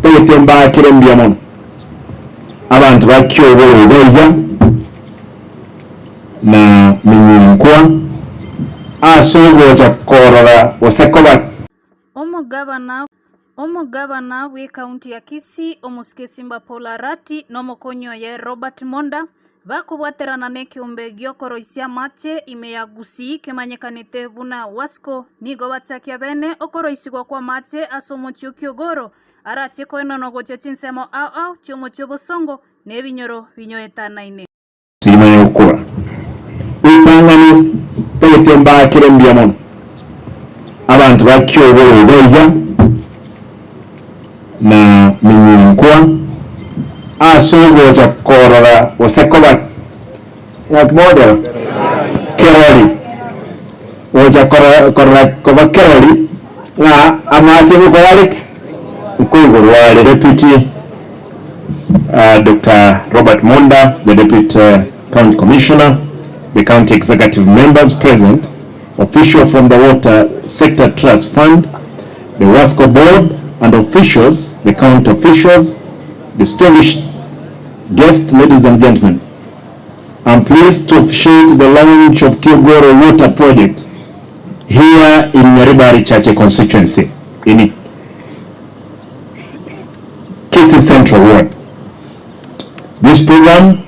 tegetemba kirembyamon abantu ba Kiogoro Water na minyunkwa asoboja korora wasekoba omugabana w'ekaunti ya Kisii omusikesimba Arati n'omukonyo ye Robert Monda bakubwaterana n'ekiumbe gy'okoroisia mache imeyagusi kemanyekanite buna wasco nigo batsakia bene okoroisigwa kwa mache asomochio Kiogoro Arati koenono goche chinsemo au chiomochio bosongo nebinyoro binyoetanaine sima yokora itangani tegetemba kirembyamon abantu ba Kiogoro Water na minyunkwa asoboja korora wasekoba yakmodo keroli oja korora koba keroli na amati bukolalik Kiogoro Water Deputy Dr. Robert Monda, the Deputy County Commissioner, the County Executive members present, official from the Water Sector Trust Fund, the WASCO Board, and officials, the county officials, distinguished guests, ladies and gentlemen. I'm pleased to officiate the launch of Kiogoro Water Project here in Nyaribari Chache constituency in Kisii Central Ward. This program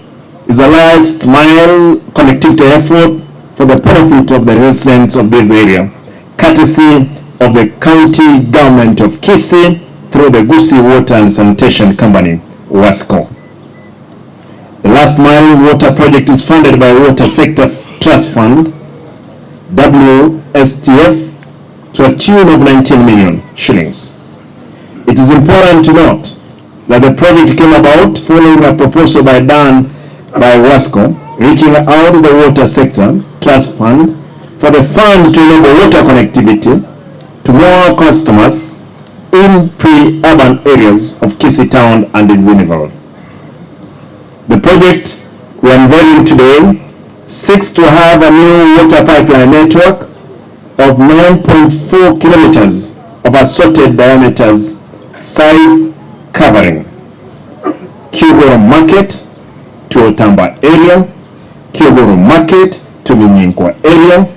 is a last mile connectivity effort for the benefit of the residents of this area, courtesy of the county government of Kisii through the Kisii Water and Sanitation Company, WASCO. The last mile water project is funded by Water Sector Trust Fund, WSTF, to a tune of 19 million shillings. It is important to note that the project came about following a proposal by WASCO, reaching out to the Water Sector Trust Fund for the fund to enable water connectivity to more customers in pre-urban areas of Kisii town and its neighborhood. The project we are unveiling today seeks to have a new water pipeline network of 9.4 kilometers of assorted diameters, size covering Kiogoro Market to Otamba area, Kiogoro Market to Minyunkwa area,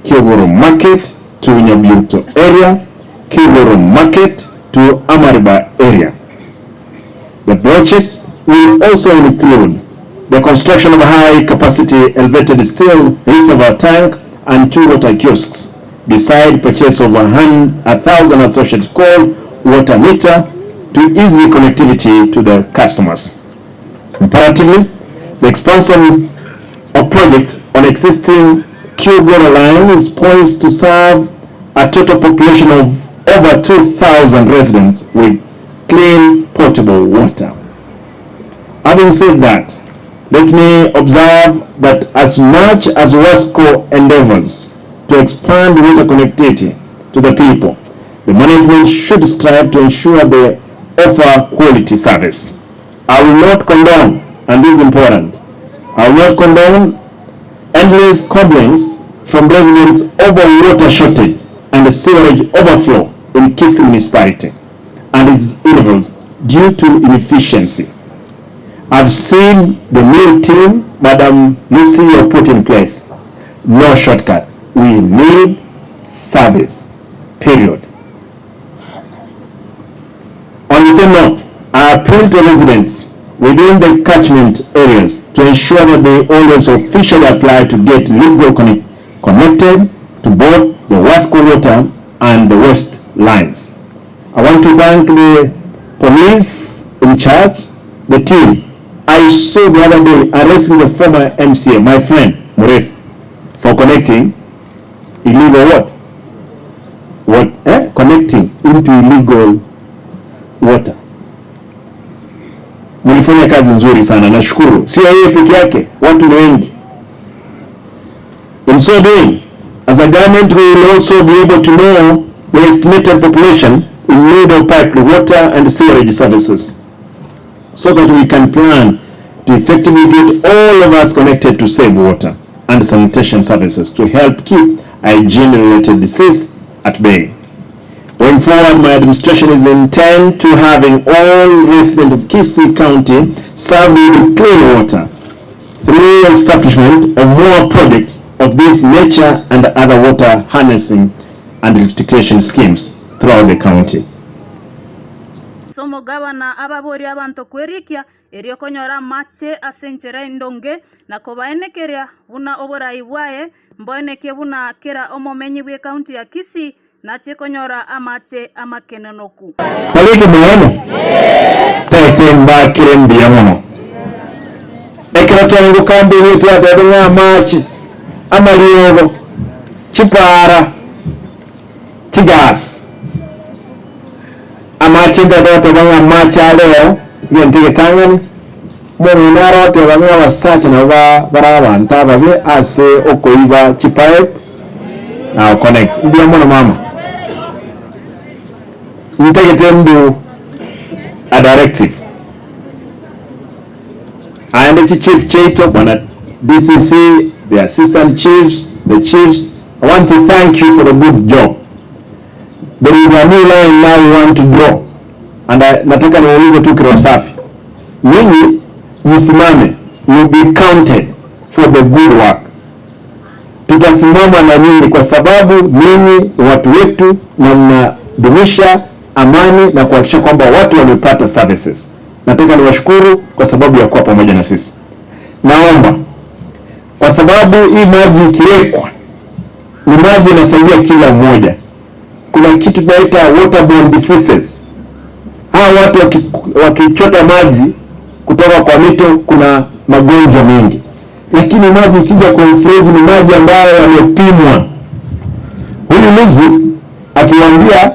Kiogoro Market to Nyabyuto area, Kiogoro Market to Amariba area. The project will also include the construction of a high-capacity elevated steel reservoir tank and 2 water kiosks, beside purchase of 1,000 associated cold water meter to easy connectivity to the customers. Comparatively, the expansion of project on existing Kiogoro line is poised to serve a total population of over 2,000 residents with clean potable water. Having said that, let me observe that as much as WASCO endeavors to expand water connectivity to the people, the management should strive to ensure they offer quality service. I will not condone, and this is important, I will not condone endless complaints from residents over water shortage and the sewerage overflow in Kisii municipality and its intervals due to inefficiency. I've seen the new team Madam Lucy have put in place. No shortcut. We need service. Period. On the same note, I appeal to residents within the catchment areas to ensure that they always officially apply to get legal connected to both the WASCO water and the waste lines. I want to thank the police in charge, the team. I saw the other day arresting the former MCA, my friend Muref, for connecting illegal connecting into illegal water. Mlifanya kazi nzuri sana, nashukuru. Sio yeye peke yake, watu wengi. In so doing, as a government, we will also be able to know the estimated population in need of piped water and sewerage services, so that we can plan to effectively get all of us connected to save water and sanitation services to help keep hygiene-related disease at bay. Going forward, my administration is intent to having all residents of Kisii County served with clean water through establishment of more projects of this nature and other water harnessing and electrification schemes throughout the county. Somo gavana ababori abantu kwerikia erio konyora matse asenchera indonge na kobaenekeria buna obora ibwae mboeneke buna kera omomenyi bwe county ya Kisii na chekonyora amache amakenenoku. Paliki mwana? Tete mbakire mbia mono. Ekera kyangu kambi yetu ya dadunga amache amaliogo chipara chigas amache ndadoto banga amache leo yentike tangani mwana naro te banga wasacha na abantu ababe ase okoiba chipae na connect mbia mono mama ntegetembu a directive and the chief Chaito, DCC, the assistant chiefs, the chiefs, I want to thank you for the good job. There is a new line now we want to draw, and nataka niulize tu kiro safi, nyinyi msimame, will be counted for the good work. Tutasimama na nyinyi kwa sababu nyinyi watu wetu na mnadumisha amani na kuhakikisha kwamba watu wamepata services. Nataka niwashukuru kwa sababu ya kuwa pamoja na sisi. Naomba kwa sababu hii maji ikiwekwa ni maji inasaidia kila mmoja. Kuna kitu tunaita waterborne diseases. Hawa watu wakichota maji kutoka kwa mito kuna magonjwa mengi. Lakini maji ikija kwa mfereji ni maji ambayo yamepimwa. Huyu Luzu akiwaambia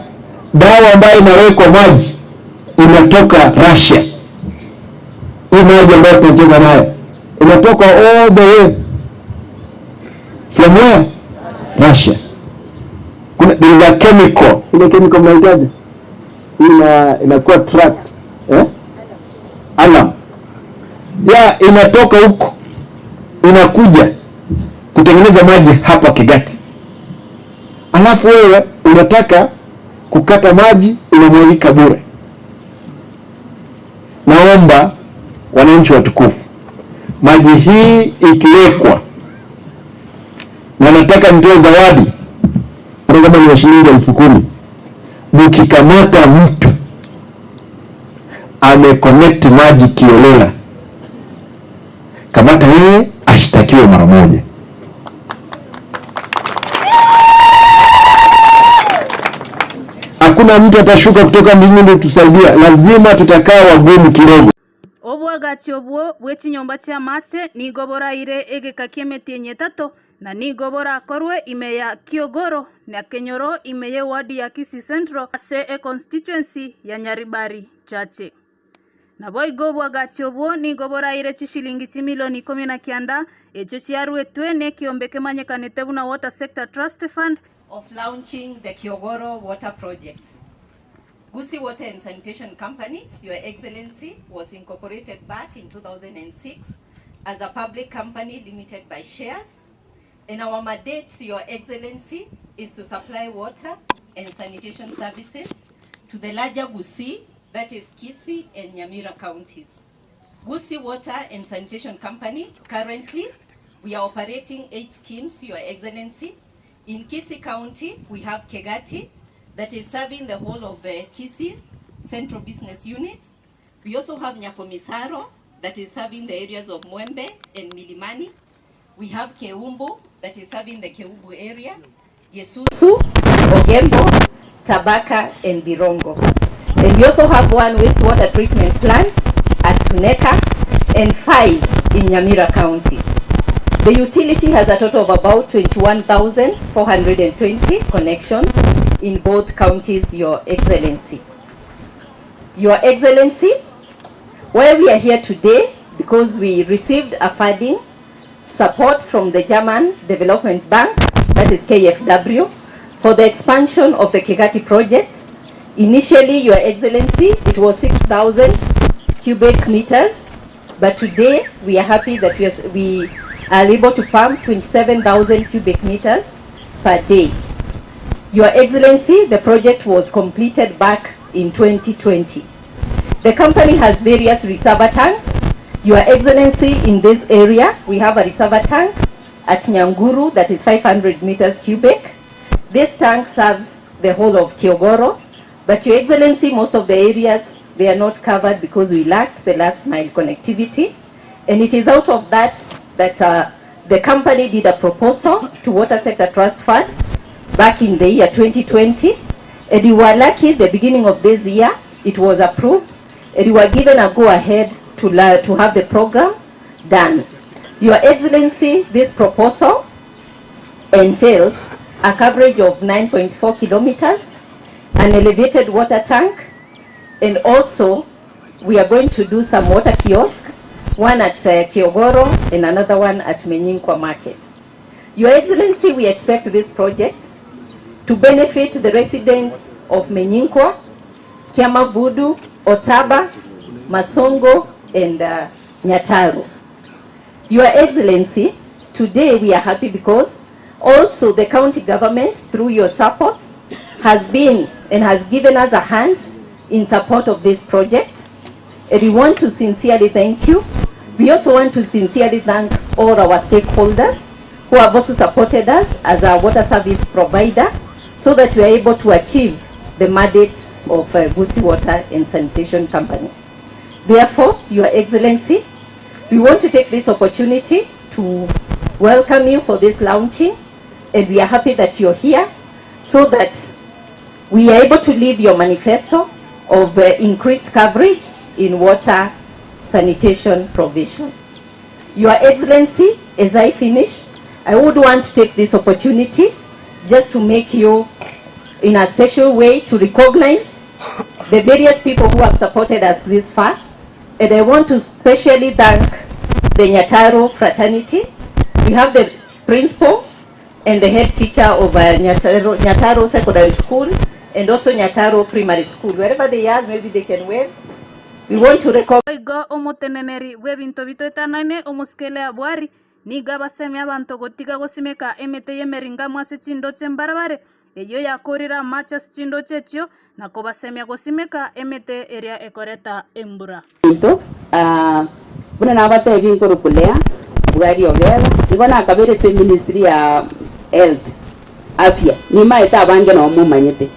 dawa ambayo inawekwa maji inatoka Russia. Hii maji ambayo tunacheza nayo inatoka all the way from where? Russia. Kuna there is a chemical. Ile chemical mnaitaje? Inakuwa track alam. Ya inatoka huko. Inakuja kutengeneza maji hapa Kigati. Alafu wewe unataka kukata maji unamwagika bure. Naomba wananchi watukufu, maji hii ikiwekwa, na nataka nitoe zawadi kama ni shilingi 10,000. Mkikamata mtu ameconnect maji kiolela, kamata yeye ashtakiwe mara moja. Hakuna mtu atashuka kutoka mbinguni tusaidia, lazima tutakaa wagumu kidogo. Obwagati obwo bwechinyomba cha mate ni gobora ire egeka kiemeti nyetato na ni gobora akorwe ime ya Kiogoro na Kenyoro ime ye wadi ya Kisii Central ase e constituency ya Nyaribari chache. Na boy gobwagati obwo ni gobora ire chishilingi milioni 19 echo chiarwe twene kiombeke manyekanete buna Water Sector Trust Fund of launching the Kiogoro Water project. Kisii Water and Sanitation Company, Your Excellency, was incorporated back in 2006 as a public company limited by shares. And our mandate, Your Excellency, is to supply water and sanitation services to the larger Kisii, that is Kisii and Nyamira counties. Kisii Water and Sanitation Company, currently, we are operating 8 schemes, Your Excellency. In Kisii County, we have Kegati, that is serving the whole of the Kisii Central Business Unit. We also have Nyakomisaro, that is serving the areas of Mwembe and Milimani. We have Keumbu, that is serving the Keumbu area. Yesusu, Ogembo, Tabaka, and Birongo. And we also have one wastewater treatment plant at Suneka and 5 in Nyamira County. The utility has a total of about 21,420 connections in both counties, Your Excellency. Your Excellency, where we are here today, because we received a funding support from the German Development Bank, that is KfW, for the expansion of the Kegati project. Initially, Your Excellency, it was 6,000 cubic meters, but today we are happy that we are able to pump 27,000 cubic meters per day. Your Excellency, the project was completed back in 2020. The company has various reservoir tanks. Your Excellency, in this area, we have a reservoir tank at Nyanguru that is 500 meters cubic. This tank serves the whole of Kiogoro, but Your Excellency, most of the areas, they are not covered because we lacked the last mile connectivity. And it is out of that the company did a proposal to Water Sector Trust Fund back in the year 2020. And we were lucky the beginning of this year, it was approved. And we were given a go-ahead to have the program done. Your Excellency, this proposal entails a coverage of 9.4 kilometers, an elevated water tank, and also we are going to do some water kiosks, one at Kiogoro and another one at Menyinkwa Market. Your Excellency, we expect this project to benefit the residents of Menyinkwa, Kiamavudu, Otaba, Masongo, and Nyataru. Your Excellency, today we are happy because also the county government, through your support, has been and has given us a hand in support of this project. And we want to sincerely thank you. We also want to sincerely thank all our stakeholders who have also supported us as a water service provider so that we are able to achieve the mandate of Kisii Water and Sanitation Company. Therefore, Your Excellency, we want to take this opportunity to welcome you for this launching, and we are happy that you're here so that we are able to leave your manifesto of increased coverage in water sanitation provision. Your Excellency, as I finish, I would want to take this opportunity just to make you, in a special way, to recognize the various people who have supported us this far. And I want to specially thank the Nyataru fraternity. We have the principal and the head teacher of Nyataru Secondary School and also Nyataru Primary School. Wherever they are, maybe they can wave. We want to recognize omoteneneri webinto bitoetanane omuskele abwari niga baseme abantu gotiga gosimeka emete yemeringa mwase chindo chembarabare eyo yakorira macha chindo chechyo nako basemya gosimeka emete area ekoreta embura into buna nabate binko rukulea bugari ogera iko nakabere se ministry ya health afya ni maeta abange no mumanyete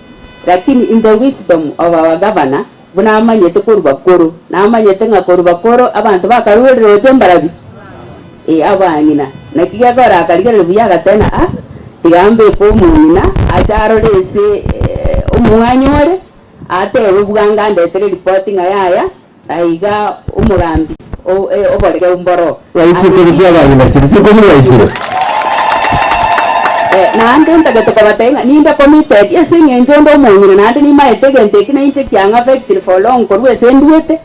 lakini in the wisdom of our governor buna amanyete kurubakoro na amanyete ngakorubakoro abantu bakarurero chembarabi abanyina nakiga gora akarigere buyaga tena tigambe ko munina acharorese umwanyore atewe buganga ndetere reporting ayaya aiga umugambi oborege umboro waifukirikia university sikoni waifure nande ntagatoka batenga ninda committed yesinge njondo munyina nande ni maetege ntekina inche kyanga affected for long korwe senduete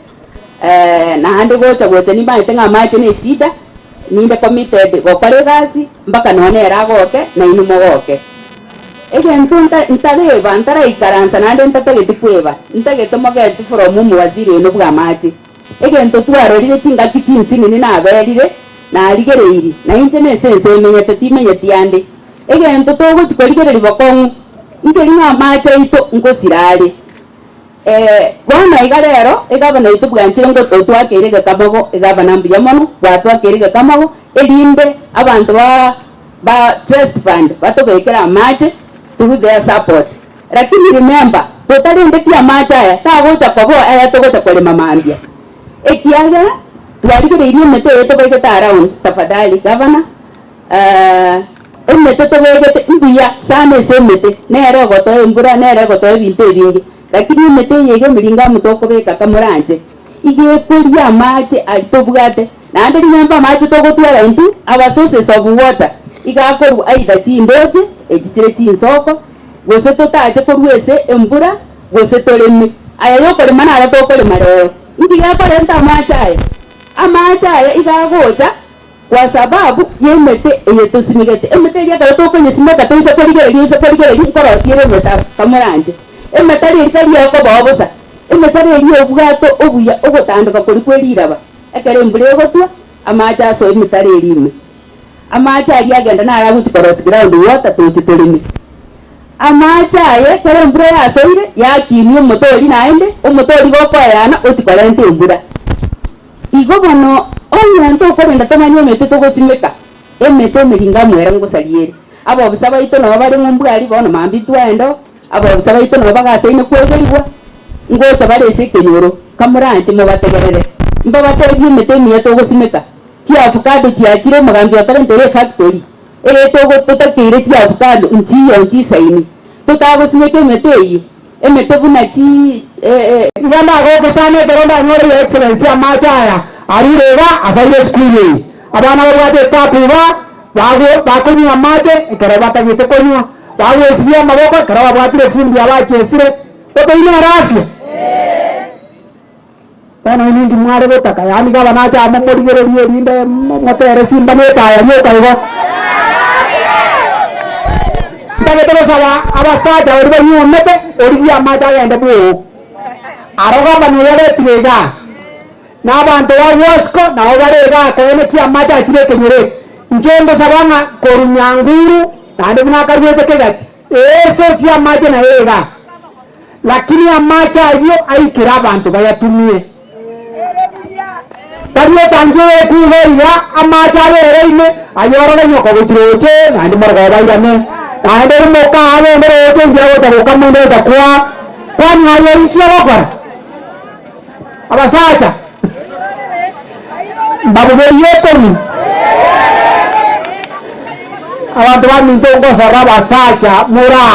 nande gocha ni maetenga mache ne shida ninda committed gokore gasi mpaka none eragoke na inumogoke egentunta ntareba ntara ikaransa nande ntatageti kweba ntagetomogeti from umuwaziri no bwa mache egento twarorire chinga kichinsini ni naberire na arigereiri na inche ne sense menyete timenyeti ande egento togo chikorigere bokong ingeri na mache ito ngosirare bona igarero egabana ito bwanchire ngo twakirege kabago egabana mbuya mono twakirege kamago elimbe abantu ba trust fund batobekera mache through their support lakini remember totalinde pia mache aya tagocha kwabo aya togocha kole mamambia ekiaga twarigere iri mete yeto begeta around tafadhali governor emete to begete mbuya sana semete nere goto embura nere goto ebintu ebingi lakini mete yege miringa mutoko beka kamuranje ige kuria mache alitobugate na ande nyamba mache to gotwara into our sources of water igakoru aida tindoje ejichire tinsoko gose totaje korwese embura gose tolemi aya yokore manara to kore marero ndiga parenta mache amacha igagocha kwa sababu yemete eyetusimigete emete ya to kwenye simeka to isekorigere nkorotiere meta kamuranje emetari erikari yako babosa emetari eriyo obwato obuya ogotanduka kuri kweriraba ekere mbure gotwa amacha so emetari erime amacha ari agenda nara guti cross ground water to chitorimi amachaye kare mbura ya soire ya kinyo motori naende omotori gokoyana otikorente mbura igo bono omuntu okorenda tamanya emete togosimeka emete emiringa mwera ngosariere abo bisaba ito no bari ngombwari bono mambi twendo abo bisaba ito no bagaseine kwegerigwa ngocha barese kenyoro kamuranje mo bategerere mba batebi emete miye togosimeka ti avocado ti akire mugambi otarente factory togo totakire ti avocado nti saini tutagosimeka emete iyo emete bunati ngamba gogo sane keronda ngori excellence amachaya arirega asaire skuli abana babwate tapiba bakonya amache ikaraba tagite konywa bagwesiria maboko ikaraba bwatire fundi abachesire totoine arafia bana nindi mware botaka yani gaba nacha amomorigererie rinde motere simba netaya nyokaigo ndagete saba abasaja oriba nyomete oribia amacha yende bu aroga banuyere tirega n'abantu ba Wasco nabo barega kone ki amacha chire kenyere njendo sabanga korunyanguru nande munakarwete kegati eso si amacha na ega lakini amacha iyo aikira abantu bayatumie tariyo tangire kuhoya amacha bereine ayorora nyoko gutroche nande margo bairane nande moka ave ndero ngira gota kamende takwa kwani ayo ikia bakora abasacha babu beyetoni abantu bamintongo saraba sacha mura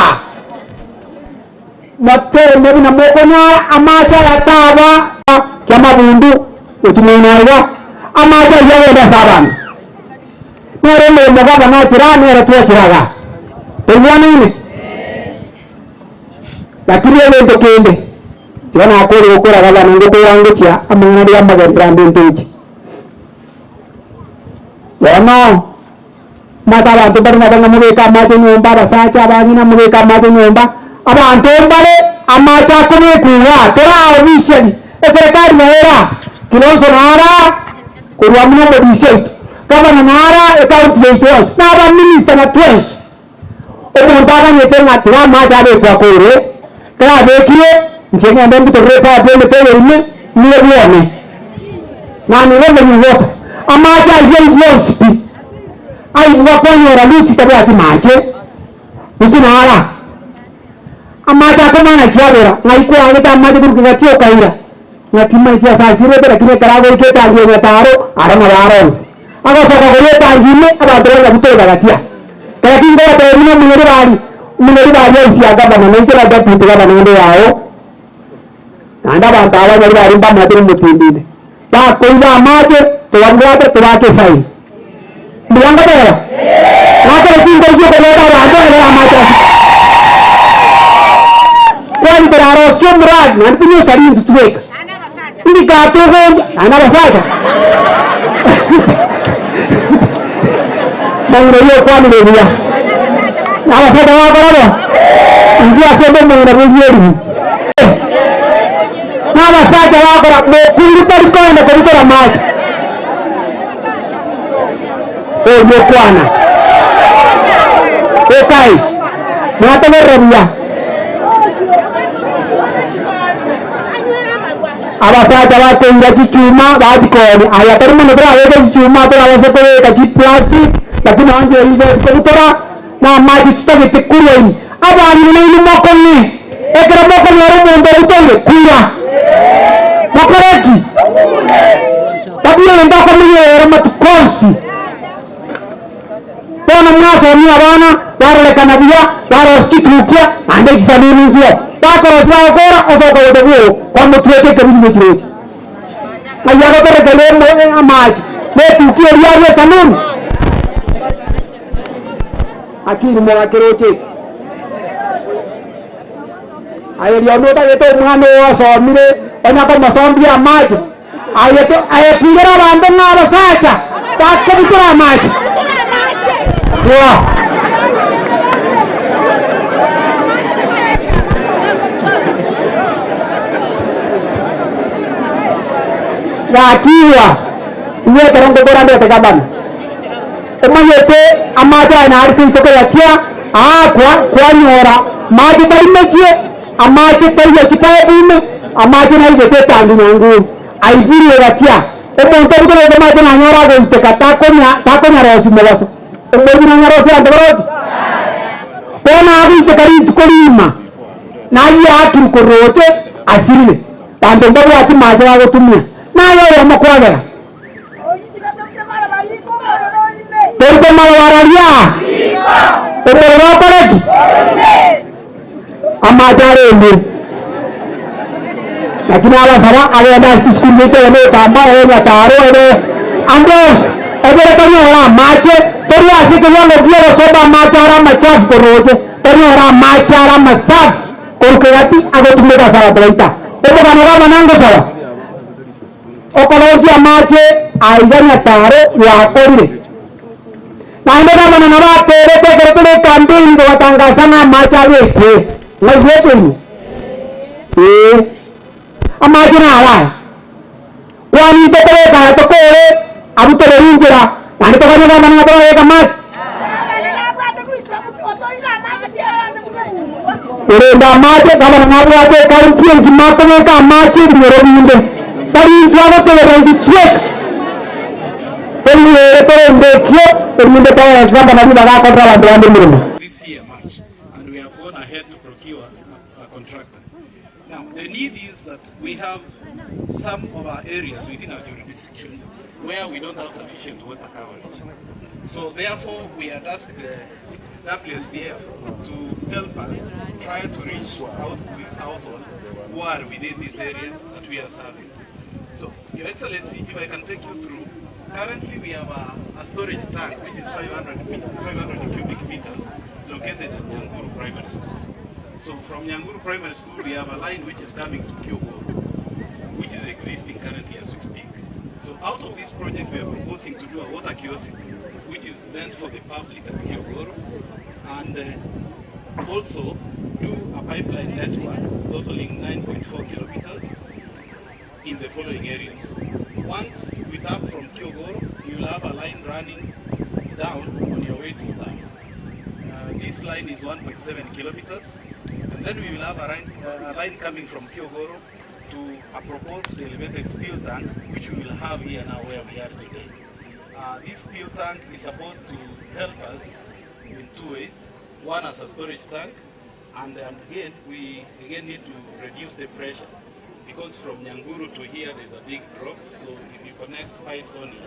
matene bina mokonya amacha yataba kama bundu utumenaiga amacha yawenda sabana nere mugaba na tirani era tuachiraga ewanine lakini wende kende tiona akori okora gaba ngo yangutia amangari amagendrambe ntuji Wano mata abantu bari nabanga mubeka amaje nyomba basacha abanyina mubeka amaje nyomba abantu mbale amacha kome kuwa tora officially eserikali naera kilonzo nara kurwa muno bodise kama nara account yetos na ba minister na twins omuntu akanyetenga tira amacha abe kwa kore kala bekire njenga ndembi torepa apende pele ime niwe bione na niwe mwoto amacha yeyonspi ai wakonyora lusi tabati mache usinara amacha kama na chabera ngaiko angeta amacha kukigatio kaira ngatima itia sasire tera kine karago iketa ngiye taro arama baros aga saka goleta ngime abadro na butoga gatia kaya kingo termino muneri bali yesi agaba na ngera da pitiga bana ndo yao anda bantawa nyari bari mba matiri mutindide ba koida amache tuwangwate tuwake fai ndianga bera ngata kingo hiyo koleta rando na amacha kwani teraro somrad nantinyo sari tuweka ndi gato go ana basaja mangro yo kwani leria na basaja wa korado ndi asebe mangro yeri na basaja wa korado kundi pari kwenda kwa maji yokwana ekai mwata leria abasaja batenga chichuma badikoni aya tari muno bra wega chichuma tara wase kweka chi plastic lakini anje ile kutora na maji tutagete kureni abani ni mokonni ekra mokonni ro mundo utonge kura mokoreki tabia ndo kwa mwenye matukonsi bona mwaso ni abana barole kanabia baro sikrukia ande kisamini njio bakoro twakora osoko wedewo kwa mutweke kabini mutweke ayago terekele amaji netu kieriaje sanuni akiri mwa keroche ayeli onota yeto mwana wasomire ona kwa masombi amaji ayeto ayepira bando ngaba sacha bakobikira amaji wow wakiwa uwe karongo gorande tekabana omanyete amacha na arisi toke yatia kwa nyora maji taimeche amache taiya chipae bume amache na izete tangi nyanguru aifirie gatia omonto butoro de maji na nyora go iteka takonya rosi mewaso omonto na nyora rosi andoroti pona abi itekari tukolima na ya turukorote asirine tando ndabu ati maji wa gotumia na yo makwagera Terima marawaria Terima pareki amajare ni lakini ala sara ada school meeting ene tamba ene taro ene andos ebe kanyora mache tori asike wango biero soba machara machafu koroje tori ora machara masaf kolkati agotumeka sara traita ebo kanoga manango sara okoloji amache aiganya taro ya korire naende kama na nabatere tekere campaign ngo watangaza na machari eke ngwekwenu amaji na ala kwani tekere ka tokore abutole injira nani tokanye kama na tokore kama urenda mache kama na nabwate kaunti ngimato ka mache ngoro binde bari ndwago tele ndi twek this year March, and we have gone ahead to procure a contractor. Now, the need is that we have some of our areas within our jurisdiction where we don't have sufficient water coverage. So therefore, we had asked the WSDF to help us try to reach out to this household who are within this area that we are serving. So, Your Excellency, if I can take you through, currently we have a storage tank which is 500 cubic meters located at Nyanguru Primary School. So from Nyanguru Primary School we have a line which is coming to Kiogoro, which is existing currently as we speak. So out of this project we are proposing to do a water kiosk which is meant for the public at Kiogoro, and also do a pipeline network totaling 9.4 kilometers in the following areas. Once we tap from Kiogoro, you will have a line running down on your way to Tap. This line is 1.7 kilometers, and then we will have a line coming from Kiogoro to a proposed elevated steel tank, which we will have here now where we are today. This steel tank is supposed to help us in two ways. One as a storage tank, and again, we need to reduce the pressure. Because from Nyanguru to here there's a big drop, so if you connect pipes only,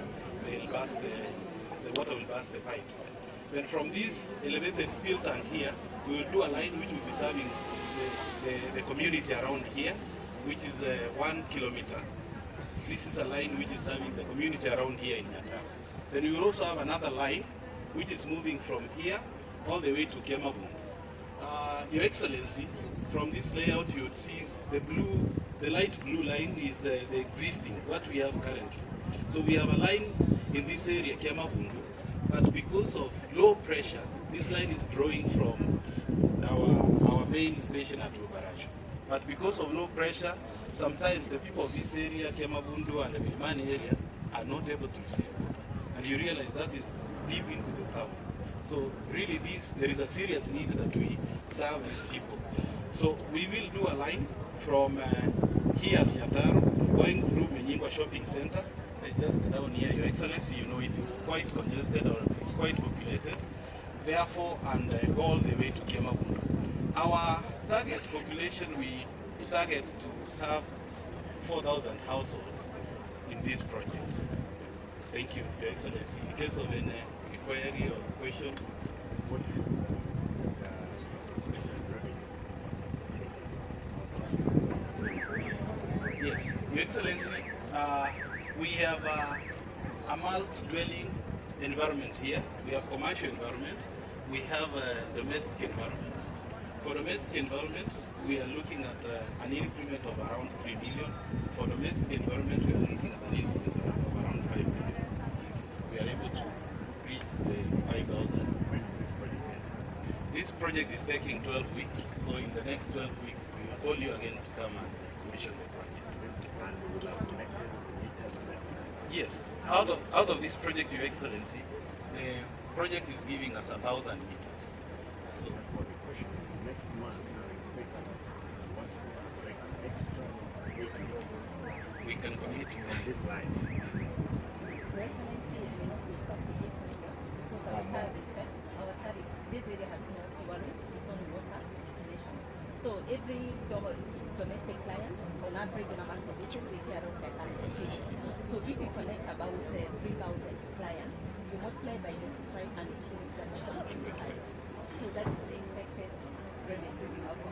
they'll burst the water will burst the pipes. Then from this elevated steel tank here, we will do a line which will be serving the community around here, which is 1 kilometer. This is a line which is serving the community around here in Nyata. Then we will also have another line which is moving from here all the way to Kemabungu. Your Excellency, from this layout you would see the light blue line is the existing, what we have currently. So we have a line in this area, Kemabungu, but because of low pressure, this line is drawing from our main station at Lubaracho. But because of low pressure, sometimes the people of this area, Kemabundu and the Milimani area, are not able to receive water. And you realize that is deep into the town. So really there is a serious need that we serve these people. So we will do a line from here at Nyataro, going through Menyingwa Shopping Center, just down here, Your Excellency, you know it is quite congested or it's quite populated, therefore, and go all the way to Kemabundu. Our target population, we target to serve 4,000 households in this project. Thank you, Your Excellency. In case of any inquiry or question, what is it? Yes, Your Excellency, we have a multi-dwelling environment here. We have commercial environment. We have a domestic environment. For domestic environment, we are looking at an increment of around 3 million. For domestic environment, we are looking at an increment of around 5 million. If we are able to reach the 5,000. This project is taking 12 weeks, so in the next 12 weeks, we will call you again to come and commission the project. Yes, out of this project, Your Excellency, the project is giving us 1,000 meters. So Next month, I expect that what's like extra we can commit this line. Your Excellency, it may not be exactly 8 million because our tariff, this area has no sewer rate, it's only water connection. So every domestic client, on average, on a monthly basis, they pay around 500 shillings. So if you connect about 3,000 clients, you multiply by 500 shillings, that's 125. So that's the expected revenue of